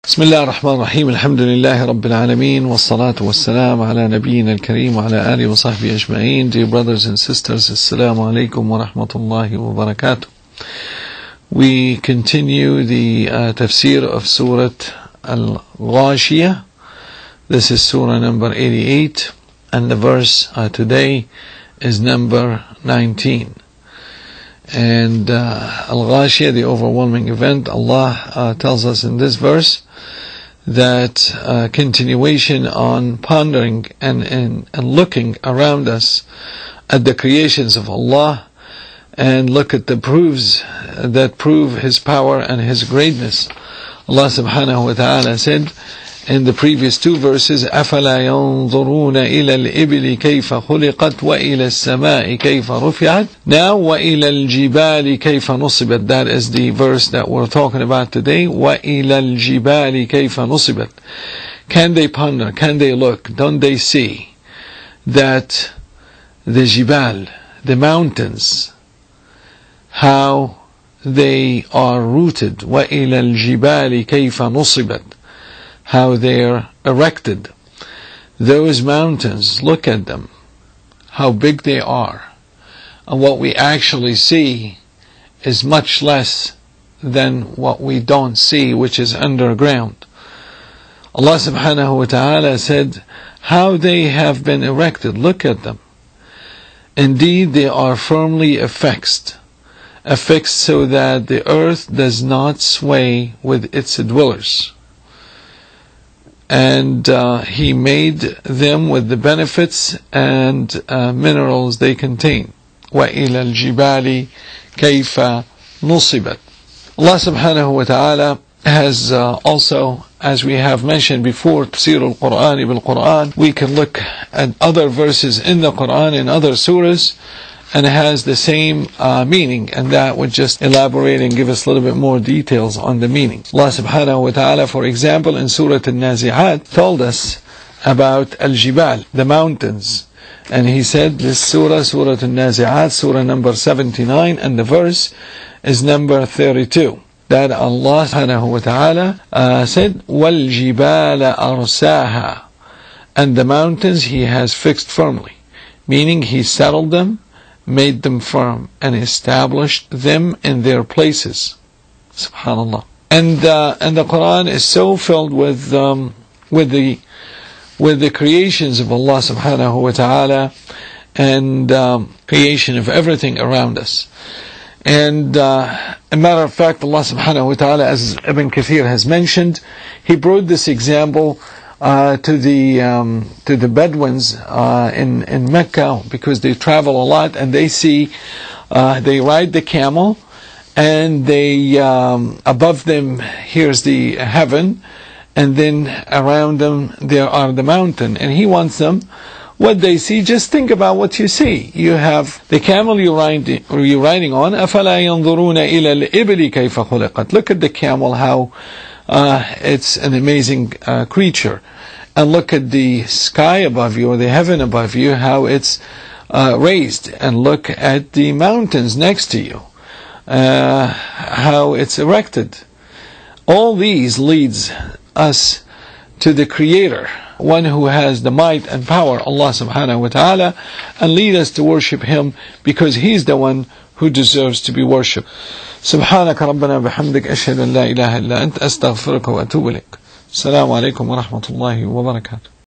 بسم الله الرحمن الرحيم الحمد لله رب العالمين والصلاة والسلام على نبينا الكريم وعلى آله وصحبه أجمعين. Dear brothers and sisters, Assalamu alaikum wa rahmatullahi wa barakatuh. We continue the Tafsir of Surah Ghashiyah. This is Surah number 88 and the verse today is number 19. And Al-Ghashiyah, the overwhelming event, Allah tells us in this verse that continuation on pondering and looking around us at the creations of Allah and look at the proofs that prove His power and His greatness. Allah subhanahu wa ta'ala said in the previous two verses, أَفَلَا يَنظُرُونَ إِلَى الْإِبِلِ كَيْفَ خُلِقَتْ وَإِلَى السَّمَاءِ كَيْفَ رُفِعَتْ. Now, وَإِلَى الْجِبَالِ كَيْفَ نُصِبَتْ. That is the verse that we're talking about today. وَإِلَى الْجِبَالِ كَيْفَ نُصِبَتْ. Can they ponder? Can they look? Don't they see that the jibal, the mountains, how they are rooted? وَإِلَى الْجِبَالِ كَيْفَ نُصِبَتْ. How they're erected. Those mountains, look at them, how big they are. And what we actually see is much less than what we don't see, which is underground. Allah subhanahu wa ta'ala said, how they have been erected, look at them. Indeed, they are firmly affixed so that the earth does not sway with its dwellers. And He made them with the benefits and minerals they contain. وَإِلَى الْجِبَالِ كَيْفَ نُصِبَتْ. Allah subhanahu wa ta'ala has also, as we have mentioned before, Tafsir al-Qur'an bil-Qur'an, we can look at other verses in the Qur'an, in other surahs, and it has the same meaning, and that would just elaborate and give us a little bit more details on the meaning. Allah subhanahu wa ta'ala, for example, in Surah Al-Nazi'at, told us about Al-Jibal, the mountains. And He said, this Surah Al-Nazi'at, Surah number 79, and the verse is number 32. That Allah subhanahu wa ta'ala said, وَالْجِبَالَ أَرْسَاهَا. And the mountains He has fixed firmly. Meaning He settled them, made them firm, and established them in their places. Subhanallah. And the Qur'an is so filled with the creations of Allah subhanahu wa ta'ala and creation of everything around us. And a matter of fact, Allah subhanahu wa ta'ala, as Ibn Kathir has mentioned, He brought this example to the Bedouins in Mecca, because they travel a lot and they see they ride the camel, and they above them here's the heaven, and then around them there are the mountain. And He wants them, what they see, just think about what you see. You have the camel you're riding on. أَفَلَا يَنظُرُونَ إِلَى الْإِبِلِ كَيْفَ خُلِقَتْ. Look at the camel, how it's an amazing creature. And look at the sky above you, or the heaven above you, how it's raised. And look at the mountains next to you, how it's erected. All these leads us to the Creator, one who has the might and power, Allah subhanahu wa ta'ala, and lead us to worship Him, because He's the one who deserves to be worshipped. سبحانك ربنا بحمدك أشهد أن لا إله إلا أنت أستغفرك وأتوب إليك. السلام عليكم ورحمة الله وبركاته.